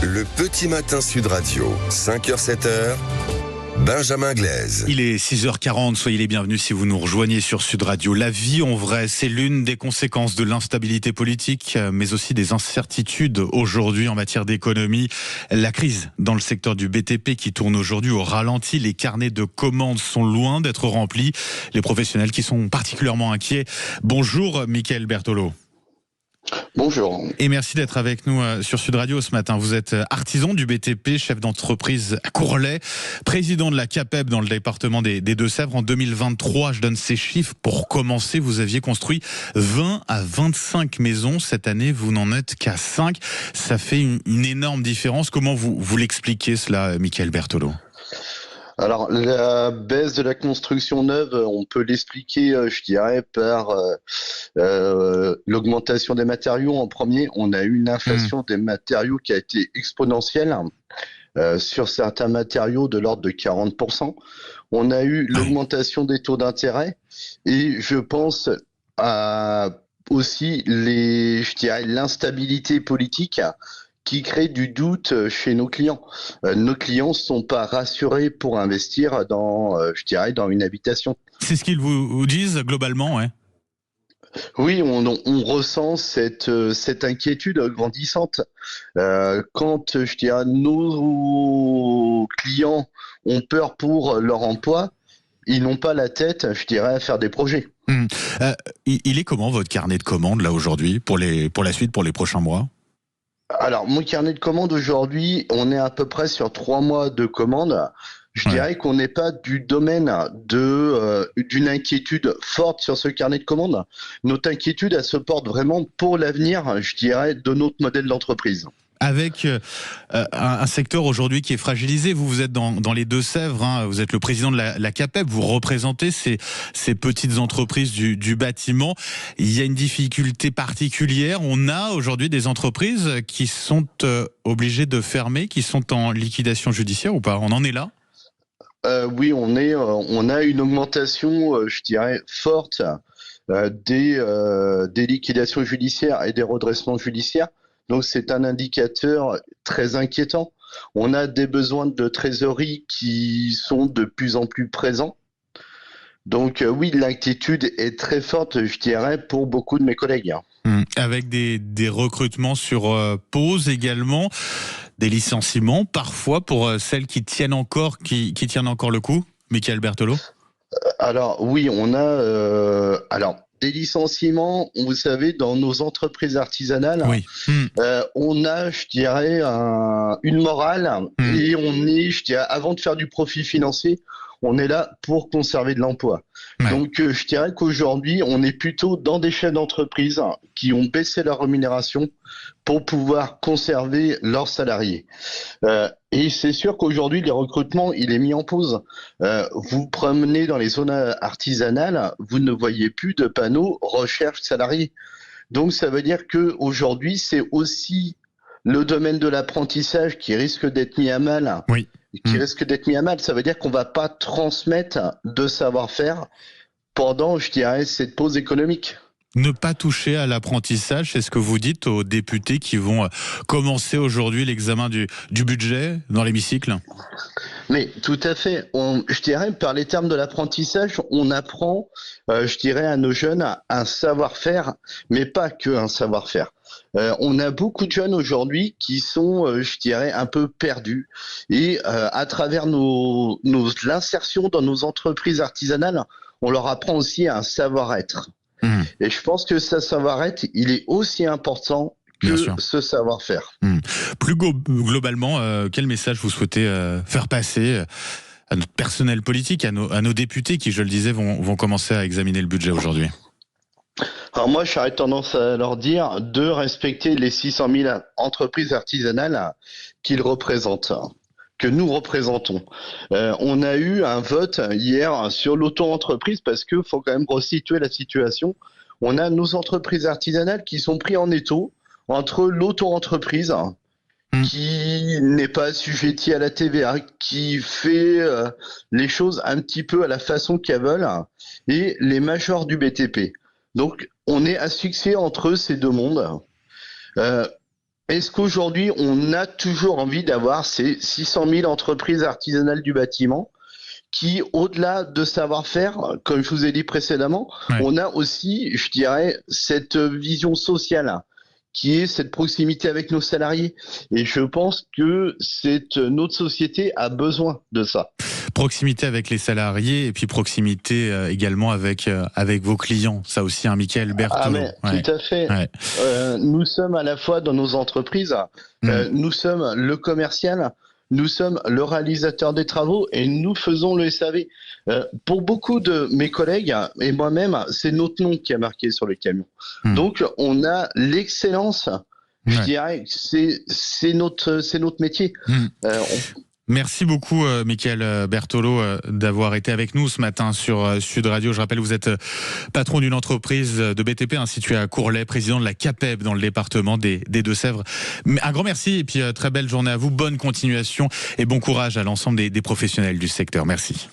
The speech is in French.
Le petit matin Sud Radio, 5h-7h, Benjamin Glaise. Il est 6h40, soyez les bienvenus si vous nous rejoignez sur Sud Radio. La vie en vrai, c'est l'une des conséquences de l'instabilité politique, mais aussi des incertitudes aujourd'hui en matière d'économie. La crise dans le secteur du BTP qui tourne aujourd'hui au ralenti, les carnets de commandes sont loin d'être remplis. Les professionnels qui sont particulièrement inquiets. Bonjour Mickaël Bertolo. Bonjour. Et merci d'être avec nous sur Sud Radio ce matin. Vous êtes artisan du BTP, chef d'entreprise à Courlay, président de la CAPEB dans le département des Deux-Sèvres. En 2023, je donne ces chiffres. Pour commencer, vous aviez construit 20 à 25 maisons. Cette année, vous n'en êtes qu'à 5. Ça fait une énorme différence. Comment vous l'expliquez cela, Mickaël Bertolo ? Alors, la baisse de la construction neuve, on peut l'expliquer, je dirais, par l'augmentation des matériaux. En premier, on a eu une inflation des matériaux qui a été exponentielle. Sur certains matériaux de l'ordre de 40%. On a eu l'augmentation des taux d'intérêt et je pense à aussi l'instabilité politique qui crée du doute chez nos clients. Nos clients ne sont pas rassurés pour investir dans une habitation. C'est ce qu'ils vous disent globalement, ouais. Oui, on ressent cette inquiétude grandissante. Quand nos clients ont peur pour leur emploi, ils n'ont pas la tête, à faire des projets. Il est comment votre carnet de commandes là aujourd'hui pour la suite, pour les prochains mois ? Alors, mon carnet de commandes aujourd'hui, on est à peu près sur 3 mois de commandes. Je dirais qu'on n'est pas du domaine d'une inquiétude forte sur ce carnet de commandes. Notre inquiétude, elle se porte vraiment pour l'avenir, de notre modèle d'entreprise. Avec un secteur aujourd'hui qui est fragilisé, vous êtes dans les Deux-Sèvres, hein, vous êtes le président de la CAPEB, vous représentez ces petites entreprises du bâtiment. Il y a une difficulté particulière. On a aujourd'hui des entreprises qui sont obligées de fermer, qui sont en liquidation judiciaire ou pas ? On en est là ? Oui, on a une augmentation, forte des liquidations judiciaires et des redressements judiciaires. Donc, c'est un indicateur très inquiétant. On a des besoins de trésorerie qui sont de plus en plus présents. Donc, oui, l'inquiétude est très forte, pour beaucoup de mes collègues. Avec des recrutements sur pause également, des licenciements parfois pour celles qui tiennent encore le coup, Mickaël Bertolo ? Alors, oui, on a... des licenciements, vous savez, dans nos entreprises artisanales, oui. On a, une morale et on est, avant de faire du profit financier, on est là pour conserver de l'emploi. Ouais. Donc, je dirais qu'aujourd'hui, on est plutôt dans des chefs d'entreprise qui ont baissé leur rémunération pour pouvoir conserver leurs salariés. Et c'est sûr qu'aujourd'hui, les recrutements, il est mis en pause. Vous promenez dans les zones artisanales, vous ne voyez plus de panneaux recherche salariés. Donc, ça veut dire qu'aujourd'hui, c'est aussi le domaine de l'apprentissage qui risque d'être mis à mal. Oui. Ça veut dire qu'on ne va pas transmettre de savoir-faire pendant, cette pause économique. Ne pas toucher à l'apprentissage, c'est ce que vous dites aux députés qui vont commencer aujourd'hui l'examen du budget dans l'hémicycle ? Mais tout à fait. Par les termes de l'apprentissage, on apprend, à nos jeunes un savoir-faire, mais pas que un savoir-faire. On a beaucoup de jeunes aujourd'hui qui sont, un peu perdus. Et à travers l'insertion dans nos entreprises artisanales, on leur apprend aussi un savoir-être. Et je pense que ce savoir-être, il est aussi important que ce savoir-faire. Plus globalement, quel message vous souhaitez faire passer à notre personnel politique, à nos députés qui, je le disais, vont commencer à examiner le budget aujourd'hui ? Alors moi, j'aurais tendance à leur dire de respecter les 600 000 entreprises artisanales qu'ils représentent, que nous représentons. On a eu un vote hier sur l'auto-entreprise parce qu'il faut quand même resituer la situation. On a nos entreprises artisanales qui sont prises en étau entre l'auto-entreprise qui n'est pas assujettie à la TVA, qui fait les choses un petit peu à la façon qu'elles veulent, et les majors du BTP. Donc, on est asphyxié entre ces deux mondes. Est-ce qu'aujourd'hui, on a toujours envie d'avoir ces 600 000 entreprises artisanales du bâtiment qui, au-delà de savoir-faire, comme je vous ai dit précédemment, on a aussi, je dirais, cette vision sociale qui est cette proximité avec nos salariés. Et je pense que notre société a besoin de ça. Proximité avec les salariés et puis proximité également avec vos clients. Ça aussi, Michael Berthelot. Tout à fait. Ouais. Nous sommes à la fois dans nos entreprises, nous sommes le commercial, nous sommes le réalisateur des travaux et nous faisons le SAV. Pour beaucoup de mes collègues et moi-même, c'est notre nom qui a marqué sur le camion. Donc, on a l'excellence. Je dirais que c'est notre métier. Merci beaucoup, Michael Berthelot, d'avoir été avec nous ce matin sur Sud Radio. Je rappelle, vous êtes patron d'une entreprise de BTP située à Courlay, président de la CAPEB dans le département des Deux-Sèvres. Un grand merci et puis très belle journée à vous, bonne continuation et bon courage à l'ensemble des professionnels du secteur. Merci.